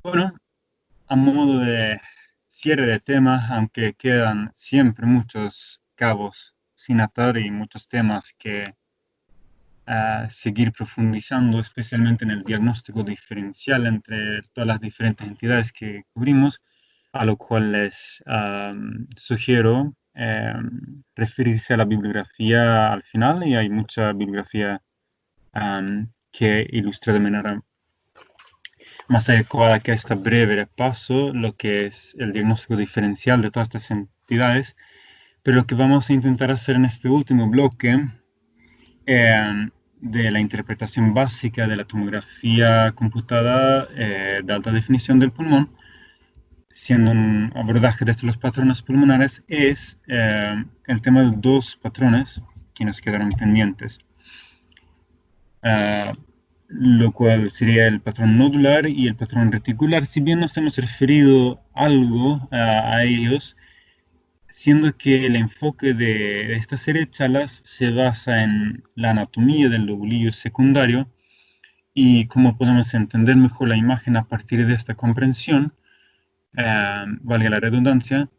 Bueno, a modo de cierre de tema, aunque quedan siempre muchos cabos sin atar y muchos temas que seguir profundizando, especialmente en el diagnóstico diferencial entre todas las diferentes entidades que cubrimos, a lo cual les sugiero referirse a la bibliografía al final, y hay mucha bibliografía que ilustra de manera más adecuada que este breve repaso lo que es el diagnóstico diferencial de todas estas entidades, pero lo que vamos a intentar hacer en este último bloque de la interpretación básica de la tomografía computada de alta definición del pulmón, siendo un abordaje de los patrones pulmonares, es el tema de dos patrones que nos quedaron pendientes. Lo cual sería el patrón nodular y el patrón reticular, si bien nos hemos referido algo a ellos, siendo que el enfoque de esta serie de charlas se basa en la anatomía del lobulillo secundario y cómo podemos entender mejor la imagen a partir de esta comprensión, valga la redundancia.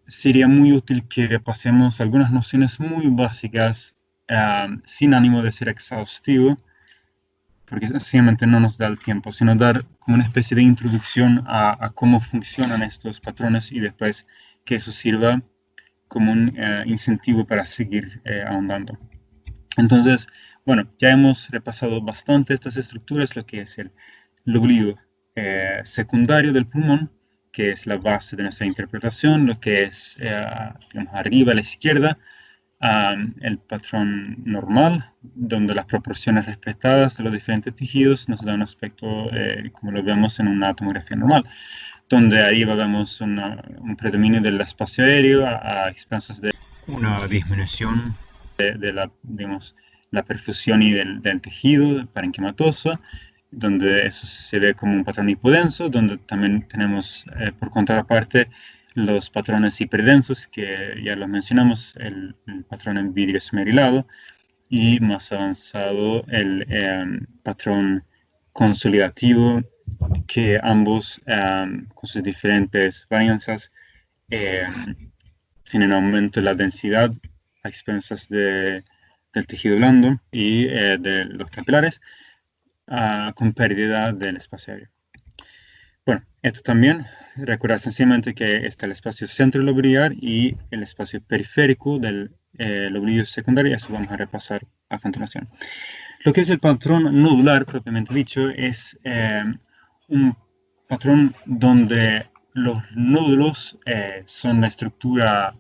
Sería muy útil que repasemos algunas nociones muy básicas, sin ánimo de ser exhaustivo, porque sencillamente no nos da el tiempo, sino dar como una especie de introducción a cómo funcionan estos patrones y después que eso sirva como un incentivo para seguir ahondando. Entonces, bueno, ya hemos repasado bastante estas estructuras, lo que es el lóbulo secundario del pulmón, que es la base de nuestra interpretación, lo que es digamos, arriba a la izquierda, el patrón normal, donde las proporciones respetadas de los diferentes tejidos nos da un aspecto como lo vemos en una tomografía normal, donde arriba vemos un predominio del espacio aéreo a expensas de una disminución de la, digamos, la perfusión y del tejido parenquimatoso, donde eso se ve como un patrón hipodenso, donde también tenemos por contraparte los patrones hiperdensos, que ya los mencionamos, el patrón en vidrio esmerilado, y más avanzado el patrón consolidativo, que ambos, con sus diferentes varianzas, tienen aumento de la densidad a expensas del tejido blando y de los capilares, con pérdida del espacio aéreo. Bueno, esto también, recordar sencillamente que está el espacio centrolobular y el espacio periférico del lobulillo secundario, y eso vamos a repasar a continuación. Lo que es el patrón nodular, propiamente dicho, es un patrón donde los nódulos son la estructura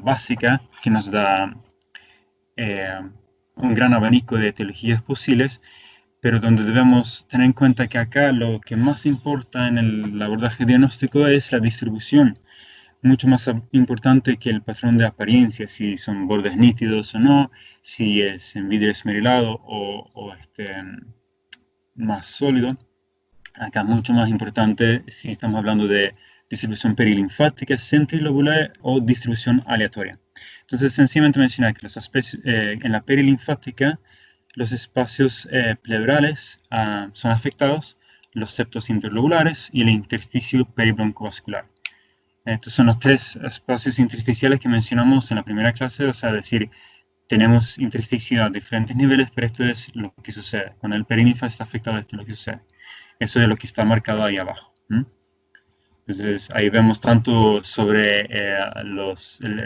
básica que nos da eh, un gran abanico de etiologías posibles, pero donde debemos tener en cuenta que acá lo que más importa en el abordaje diagnóstico es la distribución, mucho más importante que el patrón de apariencia, si son bordes nítidos o no, si es en vidrio esmerilado o más sólido. Acá mucho más importante si estamos hablando de distribución perilinfática, centrilobular o distribución aleatoria. Entonces, sencillamente mencionar que en la perilinfática los espacios pleurales son afectados, los septos interlobulares y el intersticio peribroncovascular. Estos son los tres espacios intersticiales que mencionamos en la primera clase, o sea, decir, tenemos intersticio a diferentes niveles, pero esto es lo que sucede. Cuando el perilinfa está afectado, esto es lo que sucede. Eso es lo que está marcado ahí abajo. Entonces, ahí vemos tanto sobre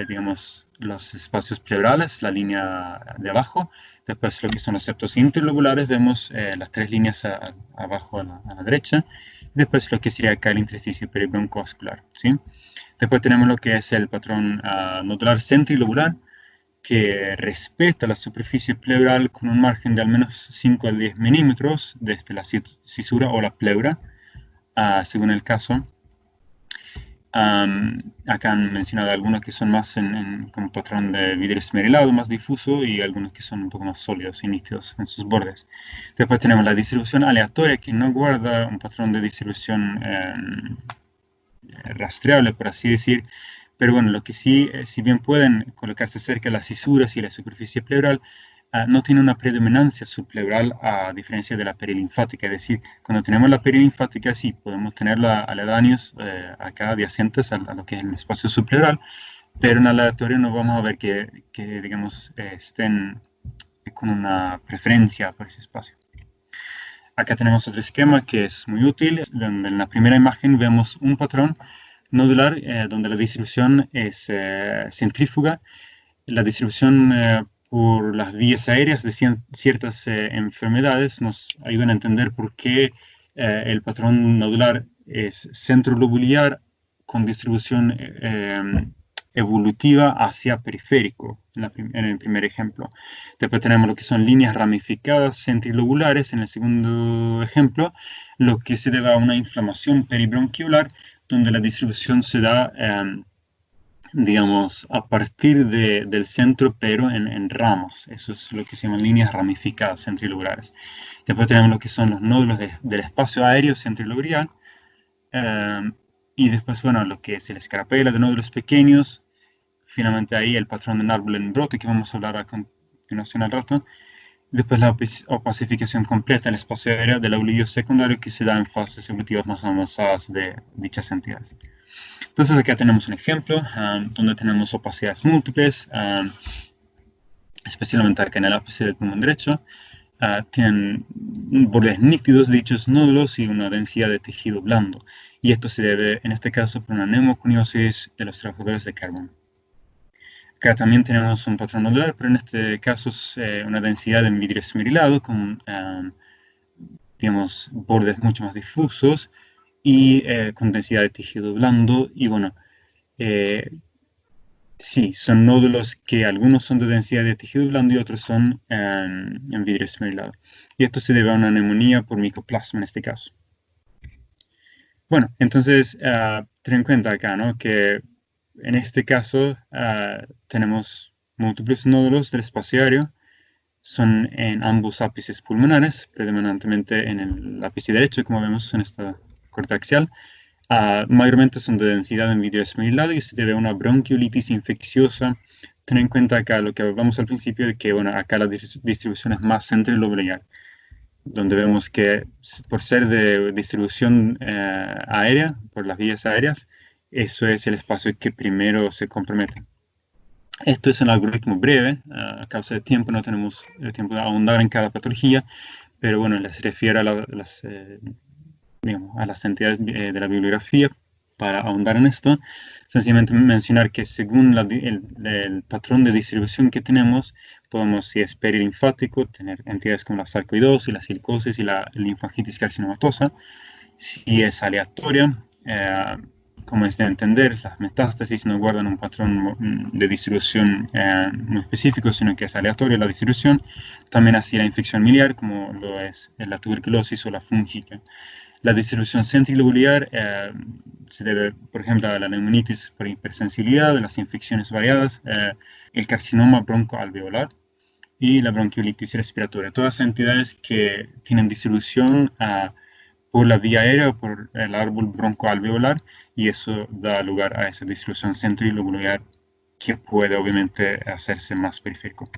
digamos, los espacios pleurales, la línea de abajo, después lo que son los septos interlobulares, vemos las tres líneas abajo a la derecha, y después lo que sería acá el intersticio peribroncovascular, ¿sí? Después tenemos lo que es el patrón nodular centrilobular, que respeta la superficie pleural con un margen de al menos 5 a 10 milímetros desde la cisura o la pleura, según el caso. Acá han mencionado algunos que son más con patrón de vidrio esmerilado, más difuso, y algunos que son un poco más sólidos y nítidos en sus bordes. Después tenemos la distribución aleatoria, que no guarda un patrón de distribución rastreable, por así decir, pero bueno, lo que sí, si bien pueden colocarse cerca de las cisuras y la superficie pleural, no tiene una predominancia subpleural a diferencia de la perilinfática. Es decir, cuando tenemos la perilinfática, sí, podemos tenerla aledaños acá adyacentes a lo que es el espacio subpleural, pero en aleatorio no vamos a ver que digamos, estén con una preferencia por ese espacio. Acá tenemos otro esquema que es muy útil, donde en la primera imagen vemos un patrón nodular donde la distribución es centrífuga. La distribución por las vías aéreas de ciertas enfermedades nos ayudan a entender por qué el patrón nodular es centrolobular con distribución evolutiva hacia periférico, en el primer ejemplo. Después tenemos lo que son líneas ramificadas centrilobulares en el segundo ejemplo, lo que se debe a una inflamación peribronquiolar, donde la distribución se da digamos, a partir del centro, pero en ramas. Eso es lo que se llaman líneas ramificadas centrilobulares. Después tenemos lo que son los nódulos del espacio aéreo centrilobular. Y después, bueno, lo que es el escarapela de nódulos pequeños. Finalmente ahí el patrón del árbol en brote, que vamos a hablar a continuación al rato. Después la opacificación completa del espacio aéreo del aulillo secundario, que se da en fases evolutivas más avanzadas de dichas entidades. Entonces acá tenemos un ejemplo donde tenemos opacidades múltiples, especialmente acá en el ápice del pulmón derecho. Tienen bordes nítidos de dichos nódulos y una densidad de tejido blando. Y esto se debe, en este caso, por una neumoconiosis de los trabajadores de carbón. Acá también tenemos un patrón nodular, pero en este caso es una densidad en vidrio esmerilado con, digamos, bordes mucho más difusos y con densidad de tejido blando. Y bueno, sí, son nódulos que algunos son de densidad de tejido blando y otros son en vidrio esmerilado. Y esto se debe a una neumonía por micoplasma en este caso. Bueno, entonces, ten en cuenta acá, ¿no? Que en este caso tenemos múltiples nódulos del espacio aéreo. Son en ambos ápices pulmonares, predominantemente en el ápice derecho, como vemos en esta corta axial. Mayormente son de densidad en vidrio esmerilado y se debe a una bronquiolitis infecciosa. Ten en cuenta acá lo que hablamos al principio de que, bueno, acá la distribución es más centrilobular, donde vemos que por ser de distribución aérea, por las vías aéreas, eso es el espacio que primero se compromete. Esto es un algoritmo breve, a causa de tiempo no tenemos el tiempo de ahondar en cada patología, pero bueno, les refiero a las entidades de la bibliografía para ahondar en esto. Sencillamente mencionar que según el patrón de distribución que tenemos, podemos, si es perilinfático, tener entidades como la sarcoidosis, la silicosis y la linfangitis carcinomatosa. Si es aleatoria, como es de entender, las metástasis no guardan un patrón de distribución muy específico, sino que es aleatoria la distribución. También así la infección miliar, como lo es la tuberculosis o la fúngica. La distribución centrilobular se debe, por ejemplo, a la neumonitis por hipersensibilidad, las infecciones variadas, el carcinoma broncoalveolar y la bronquiolitis respiratoria. Todas entidades que tienen distribución por la vía aérea o por el árbol broncoalveolar, y eso da lugar a esa distribución centrilobular que puede obviamente hacerse más periférico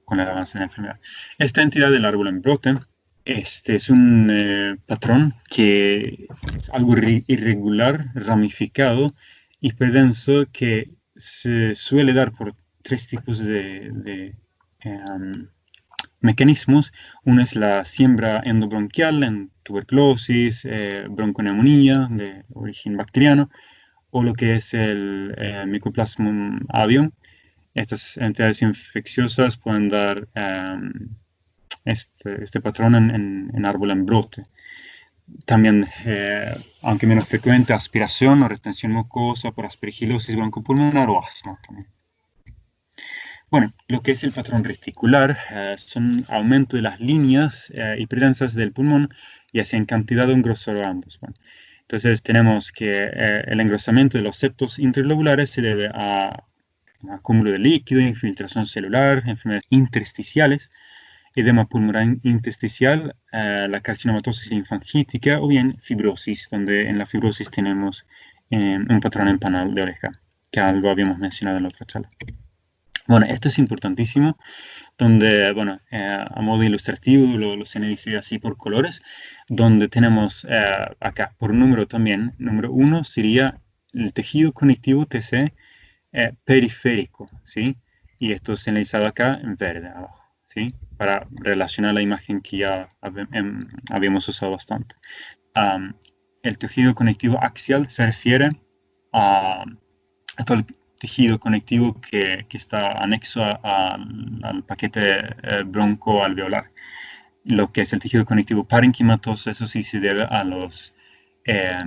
con el avance de la enfermedad. Esta entidad del árbol en brote, este es un patrón que es algo irregular, ramificado, hiperdenso, que se suele dar por tres tipos de mecanismos. Uno es la siembra endobronquial en tuberculosis, bronconeumonía de origen bacteriano, o lo que es el Mycoplasma avium. Estas entidades infecciosas pueden dar este patrón en árbol en brote. También, aunque menos frecuente, aspiración o retención mucosa por aspergilosis broncopulmonar o asma también. Bueno, lo que es el patrón reticular son aumento de las líneas hiperdensas del pulmón, ya sea en cantidad o en grosor o ambos. Bueno, entonces tenemos que el engrosamiento de los septos interlobulares se debe a acúmulo de líquido, infiltración celular, enfermedades intersticiales, edema pulmonar intersticial, la carcinomatosis linfangítica o bien fibrosis, donde en la fibrosis tenemos un patrón empanado de oreja, que algo habíamos mencionado en la otra charla. Bueno, esto es importantísimo, donde, bueno, a modo ilustrativo lo señalicé así por colores, donde tenemos acá por número también. Número uno sería el tejido conectivo TC periférico, ¿sí? Y esto señalizado acá en verde abajo, ¿sí? Para relacionar la imagen que ya habíamos usado bastante. Am, el tejido conectivo axial se refiere a, todo el tejido conectivo que está anexo al paquete broncoalveolar. Lo que es el tejido conectivo parenquimatoso, eso sí se debe eh,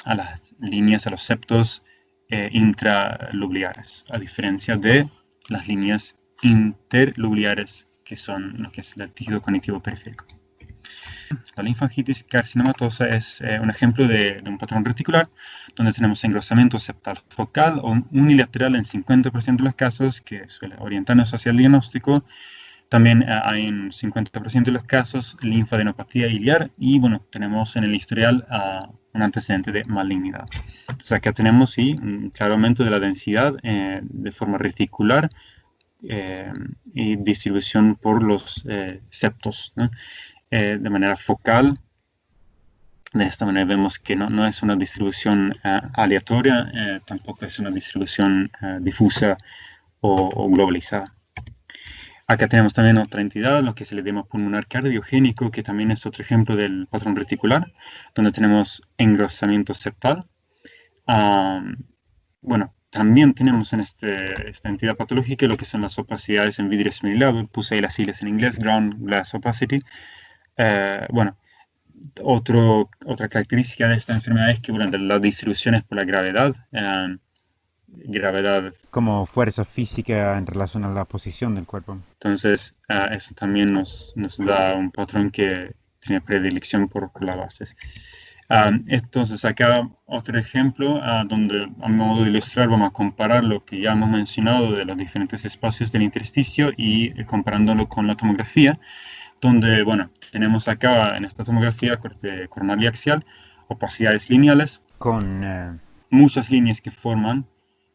a las líneas, a los septos intralobulares, a diferencia de las líneas interlobulares, que son lo que es el tejido conectivo periférico. La linfangitis carcinomatosa es un ejemplo de un patrón reticular donde tenemos engrosamiento septal focal o unilateral en 50% de los casos, que suele orientarnos hacia el diagnóstico. También hay en 50% de los casos linfadenopatía iliar y bueno, tenemos en el historial un antecedente de malignidad. Entonces acá tenemos sí, un claro aumento de la densidad de forma reticular y distribución por los septos, ¿no? De manera focal. De esta manera vemos que no es una distribución aleatoria, tampoco es una distribución difusa o globalizada. Acá tenemos también otra entidad, lo que es el edema pulmonar cardiogénico, que también es otro ejemplo del patrón reticular, donde tenemos engrosamiento septal. Bueno, también tenemos en esta entidad patológica lo que son las opacidades en vidrio esmerilado. Puse ahí las siglas en inglés, ground glass opacity. Bueno, otra característica de esta enfermedad es que bueno, la distribución es por la gravedad. Gravedad. Como fuerza física en relación a la posición del cuerpo. Entonces, eso también nos da un patrón que tiene predilección por las bases. Entonces, acá otro ejemplo donde a modo de ilustrar vamos a comparar lo que ya hemos mencionado de los diferentes espacios del intersticio y comparándolo con la tomografía, donde, bueno, tenemos acá en esta tomografía corte coronario axial, opacidades lineales, Con muchas líneas que forman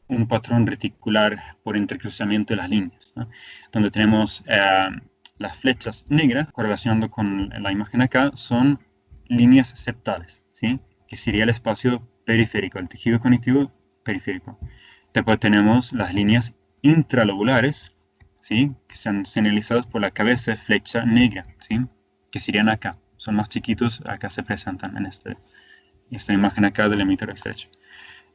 un patrón reticular por entrecruzamiento de las líneas, ¿no? Donde tenemos las flechas negras, correlacionando con la imagen acá, son líneas septales, ¿sí? Que sería el espacio periférico, el tejido conectivo periférico. Después tenemos las líneas intralobulares, ¿sí? Que son señalizadas por la cabeza de flecha negra, ¿sí? Que serían acá, son más chiquitos, acá se presentan en esta imagen acá del emitter estrecho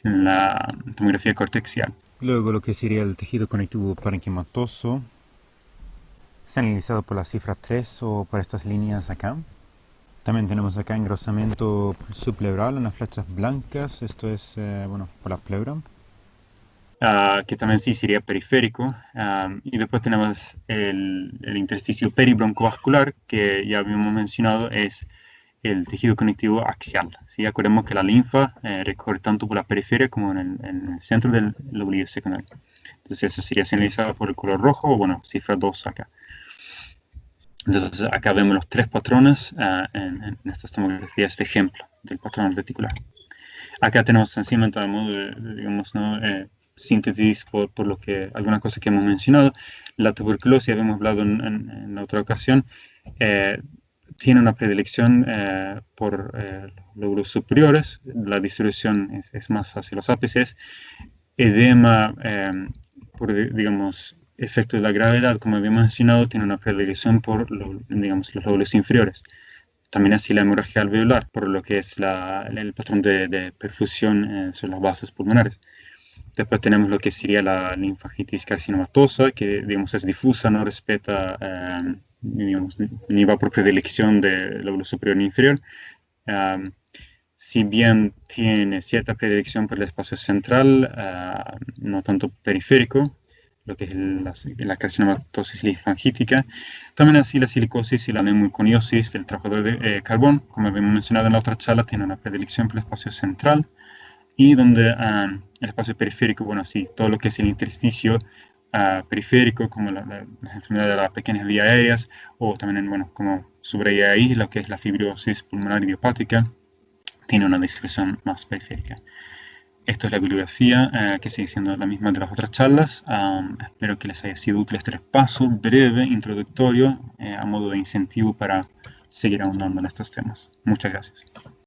en la tomografía cortexial. luego lo que sería el tejido conectivo parenquimatoso, señalizado por la cifra 3 o por estas líneas acá. También tenemos acá engrosamiento subpleural en las flechas blancas, esto es, bueno, por la pleura. Que también sí sería periférico. Y después tenemos el intersticio peribroncovascular, que ya habíamos mencionado, es el tejido conectivo axial. ¿Sí? Acordemos que la linfa recorre tanto por la periferia como en el centro del lóbulo secundario. Entonces eso sería señalizado por el color rojo, o bueno, cifra 2 acá. Entonces acá vemos los tres patrones en estas tomografías de ejemplo del patrón reticular. Acá tenemos sencillamente a modo de digamos, ¿no? Síntesis por lo que algunas cosas que hemos mencionado. La tuberculosis, habíamos hablado en la otra ocasión, tiene una predilección por los lóbulos superiores, la distribución es más hacia los ápices. Edema, por, digamos, efecto de la gravedad, como habíamos mencionado, tiene una predilección por, digamos, los lóbulos inferiores. También así la hemorragia alveolar, por lo que es el patrón de perfusión sobre las bases pulmonares. Después tenemos lo que sería la linfangitis carcinomatosa, que digamos es difusa, no respeta, digamos, ni va por predilección del lóbulo superior ni inferior. Si bien tiene cierta predilección por el espacio central, no tanto periférico, lo que es la carcinomatosis linfangítica. También así la silicosis y la neumoconiosis del trabajador de carbón, como habíamos mencionado en la otra charla, tiene una predilección por el espacio central y donde el espacio periférico, bueno, sí, todo lo que es el intersticio periférico, como las enfermedades de las pequeñas vías aéreas, o también, bueno, como subrayé ahí, lo que es la fibrosis pulmonar idiopática, tiene una distribución más periférica. Esto es la bibliografía que sigue siendo la misma de las otras charlas. Espero que les haya sido útil este espacio breve, introductorio, a modo de incentivo para seguir ahondando en estos temas. Muchas gracias.